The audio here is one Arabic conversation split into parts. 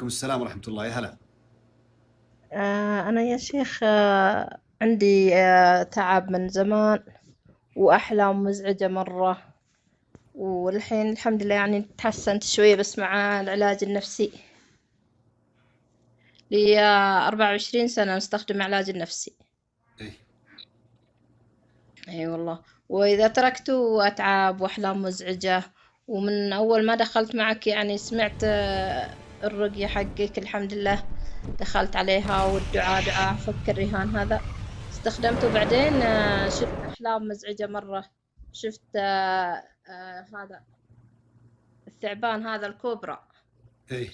وعليكم السلام ورحمة الله. يا هلا. أنا يا شيخ، عندي تعب من زمان وأحلام مزعجة مرة. والحين الحمد لله يعني تحسنت شوية بس مع العلاج النفسي. لي 24 سنة نستخدم علاج النفسي. إيه. أي والله. وإذا تركته أتعب وأحلام مزعجة. ومن أول ما دخلت معك يعني سمعت الرقية حقك الحمد لله. دخلت عليها والدعاء دعاء فك الرهان هذا استخدمته. بعدين شفت أحلام مزعجة مرة. شفت هذا الثعبان هذا الكوبرا. إيه.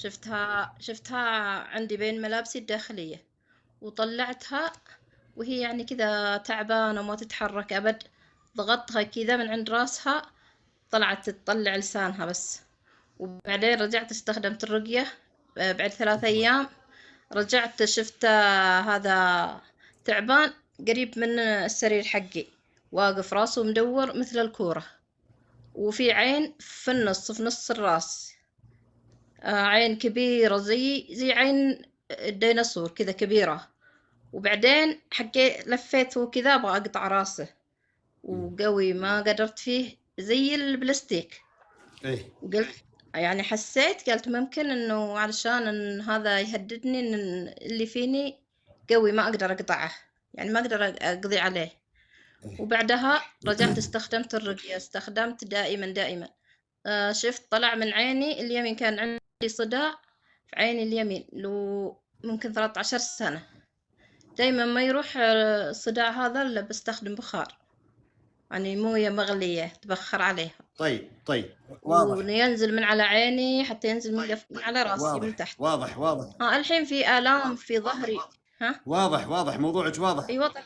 شفتها عندي بين ملابسي الداخلية. وطلعتها وهي يعني كذا تعبانة وما تتحرك أبد. ضغطتها كذا من عند راسها، طلعت تطلع لسانها بس. وبعدين رجعت استخدمت الرقية. بعد 3 أيام رجعت شفت هذا تعبان قريب من السرير حقي، واقف راسه مدور مثل الكورة، وفي عين في نص الراس. عين كبيرة زي عين الديناصور كذا كبيرة. وبعدين لفيته كذا أبغى أقطع راسه، وقوي ما قدرت فيه زي البلاستيك. إيه. وقلت يعني حسيت قلت ممكن انه علشان ان هذا يهددني ان اللي فيني قوي ما اقدر اقطعه، يعني ما اقدر اقضي عليه. إيه. وبعدها رجعت استخدمت الرقية، استخدمت دائما. شفت طلع من عيني اليمين، كان عندي صداع في عيني اليمين لو ممكن 13 سنة. دايما ما يروح الصداع هذا الا بستخدم بخار، يعني موية مغلية تبخر عليها. طيب واضح. وينزل من على عيني حتى ينزل من على راسي من واضح تحت. واضح واضح. الحين في آلام في ظهري. ها. واضح موضوعك واضح. ايوه طيب.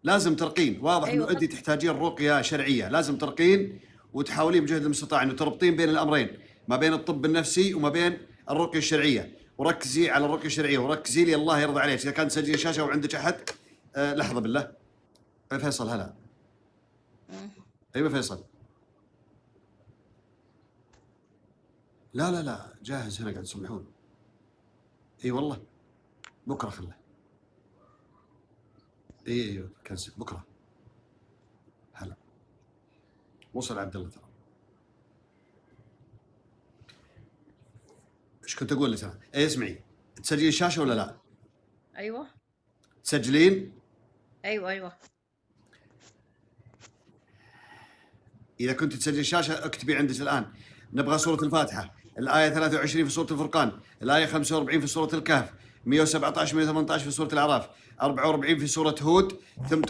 لازم ترقين. واضح ايوه انه انت طيب. تحتاجين رقية شرعية. لازم ترقين وتحاولين بجهد المستطاع انه تربطين بين الامرين، ما بين الطب النفسي وما بين الرقية الشرعية. وركزي على الرقية الشرعية، وركزي لي الله يرضى عليك. اذا كان تسجلي شاشة وعندك احد لحظة بالله. فيصل هلا. ايوه فيصل. لا جاهز هنا قاعد يصلحون. اي والله بكره خله. ايوه كنسل بكره. هلا وصل عبد الله ترى. ايش كنت اقول لك انا؟ اي اسمعي، تسجلين الشاشه ولا لا؟ ايوه تسجلين؟ ايوه. اذا كنت تسجلين الشاشه اكتبي عندك الان. نبغى سوره الفاتحه، الايه 23 في سوره الفرقان، الايه 45 في سوره الكهف، 117 118 في سوره الاعراف، 44 في سوره هود، ثم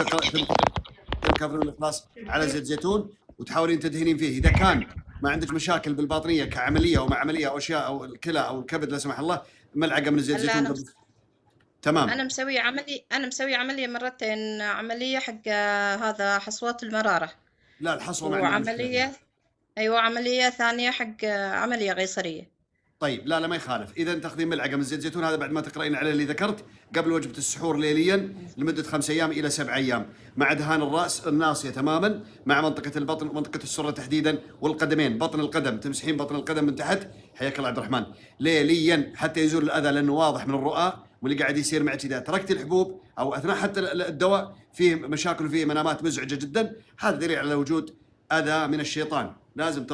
الكافرون الاخلاص على زيت زيتون، وتحاولين تدهنين فيه. اذا كان ما عندك مشاكل بالباطنيه كعمليه او مع عمليه او اشياء او الكلى او الكبد لا سمح الله، ملعقه من زيت هلا زيتون قبل. تمام. انا مسوي عملية مرتين، عملية حق هذا حصوات المرارة. لا الحصوه ما عندنا مشكله فيها. وعملية ايوه عملية ثانية حق عملية قيصرية. طيب لا ما يخالف. اذا تاخذين ملعقه من زيت زيتون هذا بعد ما تقرأين على اللي ذكرت قبل وجبه السحور ليليا لمده 5 ايام الى 7 ايام، مع دهان الراس الناصيه تماما، مع منطقه البطن ومنطقه السره تحديدا والقدمين. بطن القدم تمسحين بطن القدم من تحت، حياك الله عبد الرحمن، ليليا حتى يزول الاذى، لانه واضح من الرؤى واللي قاعد يصير معك اذا تركت الحبوب او اثناء حتى الدواء فيه مشاكل وفيه منامات مزعجه جدا. هذا دليل على وجود اذى من الشيطان. لازم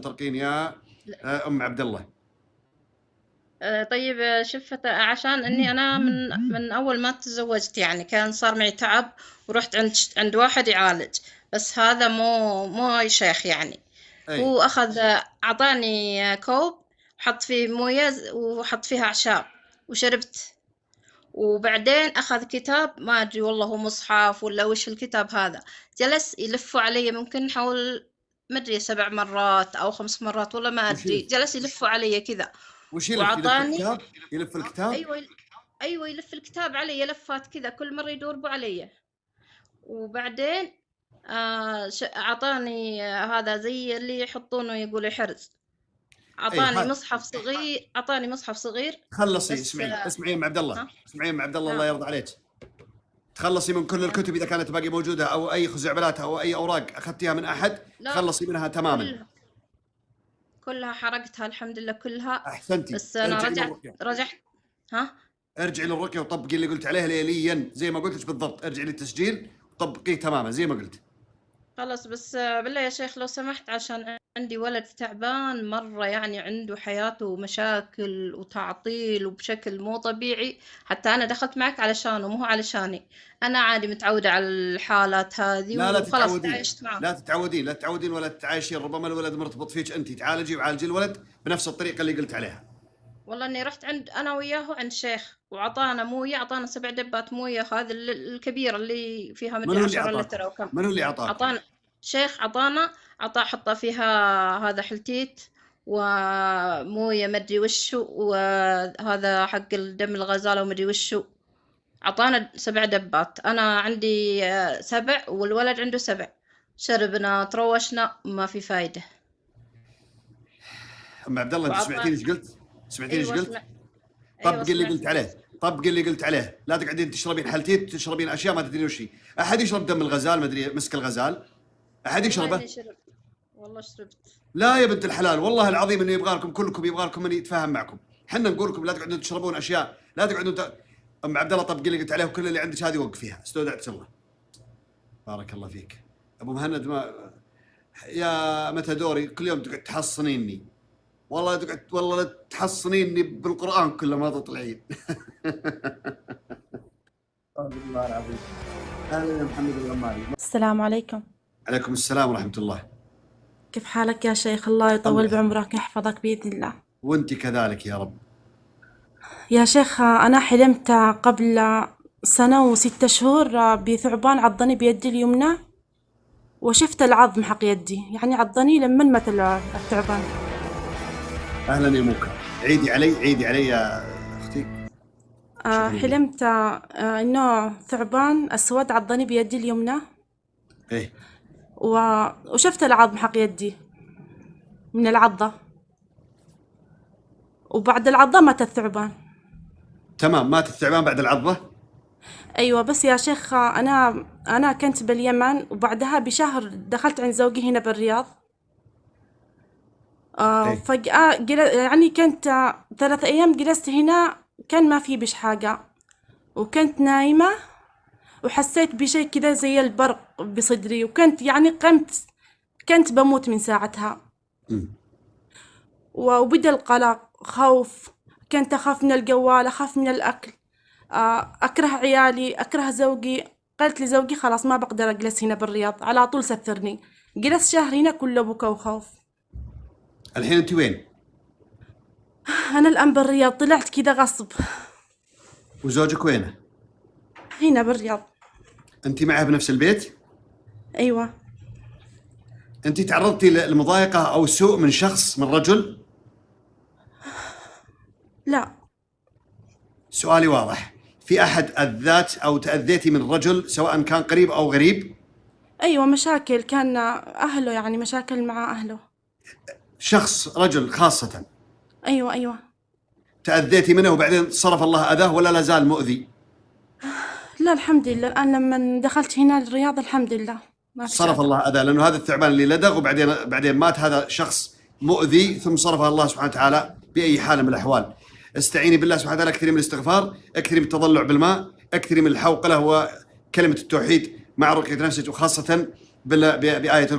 ترقين يا ام عبد الله. طيب شفت عشان اني انا من اول ما تزوجت يعني كان صار معي تعب، ورحت عند واحد يعالج، بس هذا مو شيخ يعني. اي. هو اخذ اعطاني كوب، حط فيه مويه وحط فيها اعشاب وشربت. وبعدين اخذ كتاب ما ادري والله هو مصحف ولا وش الكتاب هذا، جلس يلفوا علي ممكن حول ما ادري 7 مرات او 5 مرات والله ما ادري، جلس يلفوا علي كذا. وش يلف وعطاني الكتاب؟ يلف الكتاب؟ ايوه ايوه يلف الكتاب علي لفات كذا كل مره يدور بو علي. وبعدين اعطاني هذا زي اللي يحطونه يقولوا حرز. اي اعطاني مصحف صغير. خلصي. بس اسمعي يا ام عبد الله، ها اسمعي يا ام عبد الله، الله ها يرضى عليك. تخلصي من كل ها الكتب اذا كانت باقي موجوده، او اي خزعبلات او اي اوراق اخذتيها من احد، لا تخلصي منها تماما. كلها كلها حرقتها الحمد لله كلها. احسنتي. بس انا ارجعي رجعت للرقيه، ها. ارجعي للرقيه وطبقي اللي قلت عليه ليليا زي ما قلت لك بالضبط. ارجعي للتسجيل وطبقيه تماما زي ما قلت. خلاص بس بالله يا شيخ لو سمحت، عشان عندي ولد تعبان مرة، يعني عنده حياته مشاكل وتعطيل وبشكل مو طبيعي. حتى أنا دخلت معك علشانه مو علشاني. أنا عادي متعودة على الحالات هذه لا وخلاص تتعودين، تعايشت معه. لا تتعودين، لا تتعودين ولا تتعايشين. ربما الولد مرتبط فيك انت، تعالجي وعالجي الولد بنفس الطريقه اللي قلت عليها. والله إني رحت عند أنا وياه عند شيخ وعطانا موية، عطانا 7 دبات موية، هذه الكبيرة اللي فيها من مدري هو اللي 10 اعطاك؟ لتر أو كم. من هو اللي اعطاك؟ عطانا شيخ، عطانا حط فيها هذا حلتيت ومويه مدري وشو، وهذا حق الدم الغزالة ومدري وشو. عطانا 7 دبات. أنا عندي 7 والولد عنده 7. شربنا تروشنا ما في فايدة. ام عبد الله انت وعطانا. سمعتيني ايش قلت؟ سمعتيني ايش أيوة قلت؟ أيوة طبقي اللي سمعت. قلت عليه، طبقي اللي قلت عليه. لا تقعدين تشربين حلتيت، تشربين اشياء ما تدرين وش هي. احد يشرب دم الغزال، ما ادري مسك الغزال، احد والله يشربه؟ إني شربت، والله شربت. لا يا بنت الحلال، والله العظيم انه يبغى لكم كلكم، يبغى لكم من يتفاهم معكم. احنا نقول لكم لا تقعدون تشربون اشياء، لا تقعدون ام عبد الله طبقي اللي قلت عليه، وكل اللي عندك هذه وقفيها، استودعت الله. بارك الله فيك ابو مهند. ما يا متى دوري كل يوم تقعد تحصنيني، والله تقعد والله لا تحصنيني بالقران كله ما تطلعين. الله العظيم. اهلا يا محمد الغماري. السلام عليكم. عليكم السلام ورحمه الله. كيف حالك يا شيخ؟ الله يطول بعمرك ويحفظك بإذن الله. وانت كذلك يا رب. يا شيخ أنا حلمت قبل 1 و6 شهور بثعبان عضني بيدي اليمنى، وشفت العظم حق يدي، يعني عضني لما مات الثعبان. اهلا يا موكا. عيدي علي يا اختي. حلمت إنه ثعبان أسود عضني بيدي اليمنى، ايه وشفت العظم حق يدي من العضة، وبعد العضة مات الثعبان. تمام، مات الثعبان بعد العضة. أيوة بس يا شيخ أنا كنت باليمن، وبعدها بشهر دخلت عند زوجي هنا بالرياض. إيه. فجأة يعني كنت 3 أيام جلست هنا، كان ما في بش حاجة، وكنت نايمة وحسيت بشيء كذا زي البرق بصدري، وكنت يعني كنت بموت من ساعتها. وبدأ القلق، خوف، كنت أخاف من الجوال، أخاف من الأكل، أكره عيالي، أكره زوجي. قلت لزوجي خلاص ما بقدر أجلس هنا بالرياض، على طول سترني. جلست شهر هنا كله بكا وخوف. الحين انت وين؟ أنا الآن بالرياض، طلعت كذا غصب. وزوجك وينه؟ هنا بالرياض. انت معه بنفس البيت؟ أيوة. انت تعرضتي لمضايقة او سوء من شخص، من رجل؟ لا. سؤالي واضح. في احد اذاك او تأذيتي من رجل سواء كان قريب او غريب؟ أيوة مشاكل، كان أهله يعني مشاكل مع أهله. شخص رجل خاصة؟ أيوة. تأذيتي منه وبعدين صرف الله اذاه ولا لا زال مؤذي؟ لا الحمد لله، الآن لما دخلت هنا الرياض الحمد لله ما في صرف شيء. الله اذاه، لانه هذا الثعبان اللي لدغ وبعدين مات، هذا شخص مؤذي ثم صرفه الله سبحانه وتعالى باي حال من الاحوال. استعيني بالله سبحانه وتعالى، اكثري من الاستغفار، اكثري من التضلع بالماء، اكثري من الحوقله وكلمه التوحيد مع رقيه نفسك، وخاصه بآية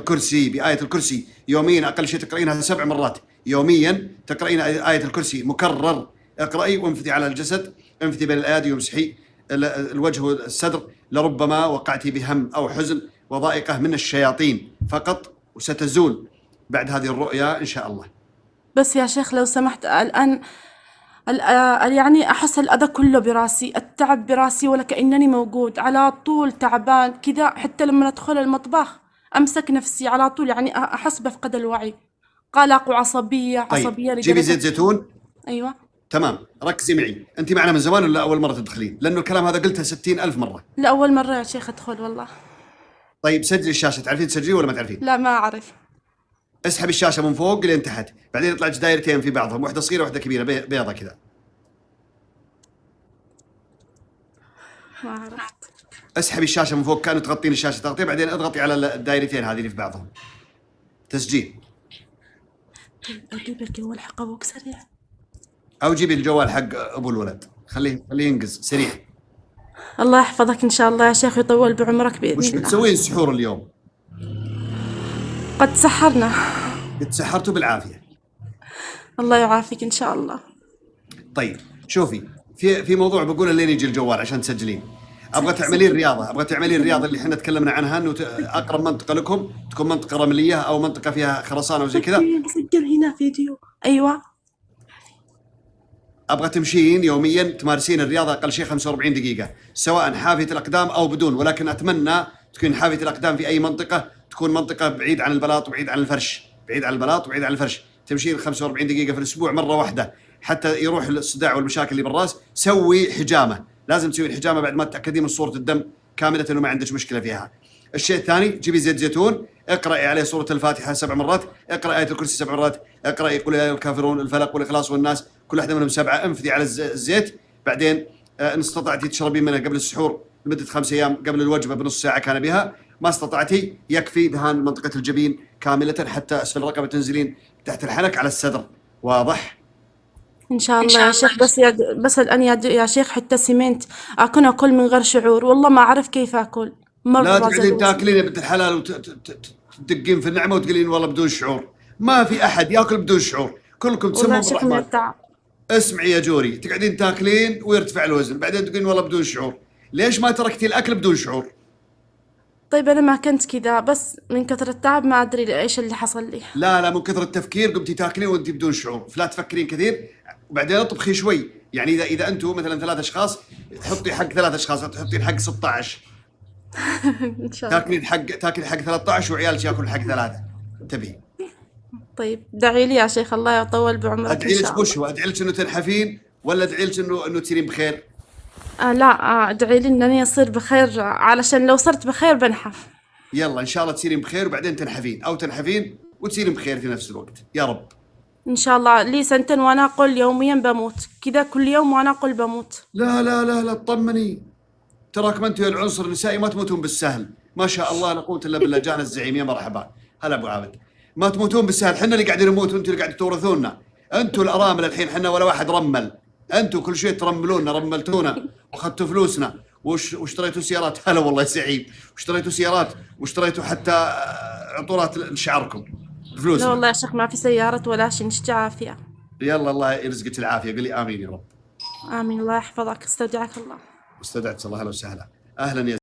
الكرسي يوميا أقل شيء تقرأينها 7 مرات يوميا. تقرأين آية الكرسي مكرر. اقرأي وانفثي على الجسد، انفثي بين الأيادي وامسحي الوجه والصدر. لربما وقعتي بهم أو حزن وضائقة من الشياطين فقط، وستزول بعد هذه الرؤيا إن شاء الله. بس يا شيخ لو سمحت، الآن يعني أحس الأذى كله براسي، التعب براسي ولا كأنني موجود، على طول تعبان كذا. حتى لما أدخل المطبخ أمسك نفسي على طول، يعني أحس بفقد الوعي، قلق وعصبية. طيب عصبية جيبي زيت زيتون. أيوة تمام، ركزي معي. أنت معنا من زمان ولا أول مرة تدخلين؟ لأنه الكلام هذا قلته 60,000 مرة. لا أول مرة يا شيخ أدخل والله. طيب سجلي الشاشة، تعرفين تسجلي ولا ما تعرفين؟ لا ما أعرف. اسحب الشاشة من فوق لين تحت، بعدين يطلع لك دايرتين في بعضهم، واحدة صغيرة واحدة كبيرة بيضة كذا. ما عرفت. اسحبي الشاشة من فوق كأنه تغطين الشاشة تغطية، بعدين اضغطي على الدايرتين هذه اللي في بعضهم. تسجيل. اجيب الجوال حق ابوك سريع. او جيبي الجوال حق ابو الولد، خليه ينقز سريع. الله يحفظك ان شاء الله يا شيخ ويطول بعمرك باذن وش الله. بتسوين السحور اليوم؟ قد سحرنا. قد سحرتوا بالعافيه. الله يعافيك ان شاء الله. طيب شوفي، في موضوع بقوله لين يجي الجوال عشان تسجلين. ابغى تعملين رياضه، اللي احنا تكلمنا عنها، انه اقرب منطقه لكم تكون منطقه رمليه او منطقه فيها خرسانه او زي كذا. سجل هنا فيديو. ايوه. ابغى تمشين يوميا تمارسين الرياضه اقل شيء 45 دقيقه، سواء حافيه الاقدام او بدون، ولكن اتمنى تكون حافيه الاقدام في اي منطقه، تكون منطقه بعيد عن البلاط وبعيد عن الفرش، بعيد عن البلاط وبعيد عن الفرش. تمشين 45 دقيقه في الاسبوع مره واحده حتى يروح الصداع والمشاكل اللي بالراس. سوي حجامه، لازم تسوي الحجامه بعد ما تتاكدين من صوره الدم كامله انه ما عندك مشكله فيها. الشيء الثاني، جيبي زيت زيتون، اقرأي عليه سورة الفاتحة 7 مرات، اقرأي آية الكرسي 7 مرات، اقرأي قل يا أيها الكافرون، الفلق والإخلاص والناس، كل واحدة منهم 7، انفذي على الزيت. بعدين إن استطعتي تشربين منها قبل السحور لمدة 5 أيام، قبل الوجبة بنص ساعة كان بها. ما استطعتي يكفي دهان منطقة الجبين كاملة حتى أسفل الرقبة، تنزلين تحت الحنك على الصدر. واضح؟ ان شاء الله يا شيخ. بس الان يا شيخ حتى سمنت اكل من غير شعور، والله ما اعرف كيف اكل. لا تقعدين تاكلين يا بنت الحلال وتدقين في النعمه وتقولين والله بدون شعور. ما في احد ياكل بدون شعور، كلكم تسمون بالرحمن. اسمعي يا جوري، تقعدين تاكلين ويرتفع الوزن، بعدين تقولين والله بدون شعور. ليش ما تركتي الاكل بدون شعور؟ طيب انا ما كنت كذا، بس من كثر التعب ما ادري ايش اللي حصل لي. لا من كثر التفكير قمتي تاكلين وانت بدون شعور، فلا تفكرين كثير. وبعدين اطبخي شوي، يعني اذا انتم مثلا 3 اشخاص حطي حق 3 اشخاص، تحطين حق 16. ان شاء الله تاكلي حق 13 وعيالك ياكلوا حق 3 تبي. طيب ادعي لي يا شيخ الله يطول بعمرك. ادعي لك وش هو؟ ادعي لك انه تنحفين ولا ادعي لك انه تصيرين بخير؟ لا ادعي لي انني اصير بخير، علشان لو صرت بخير بنحف. يلا ان شاء الله تصيرين بخير وبعدين تنحفين، او تنحفين وتصيرين بخير في نفس الوقت يا رب. ان شاء الله. لي 2 سنين وانا اقول يوميا بموت كذا، كل يوم وانا اقول بموت. لا اطمني، تراكم انتم العنصر النسائي ما تموتون بالسهل، ما شاء الله لا قوه الا بالله. جانا الزعيم يا مرحبا، هلا ابو عابد. ما تموتون بالسهل، احنا اللي قاعدين نموت وانتم اللي قاعدين تورثونا. انتم الارامل الحين، احنا ولا واحد رمل، انتم كل شيء ترملونا، رملتونا واخذتوا فلوسنا واشتريتوا سيارات. هلا والله يا زعيم، واشتريتوا سيارات واشتريتوا حتى عطورات لشعركم بفلوسنا. لا والله يا شيخ ما في سيارة ولا شيء، نشتي عافية. يلا الله يرزقك العافيه، قل لي امين يا رب. امين. الله يحفظك، استودعك الله. استودعك الله. اهلا وسهلا. اهلا يا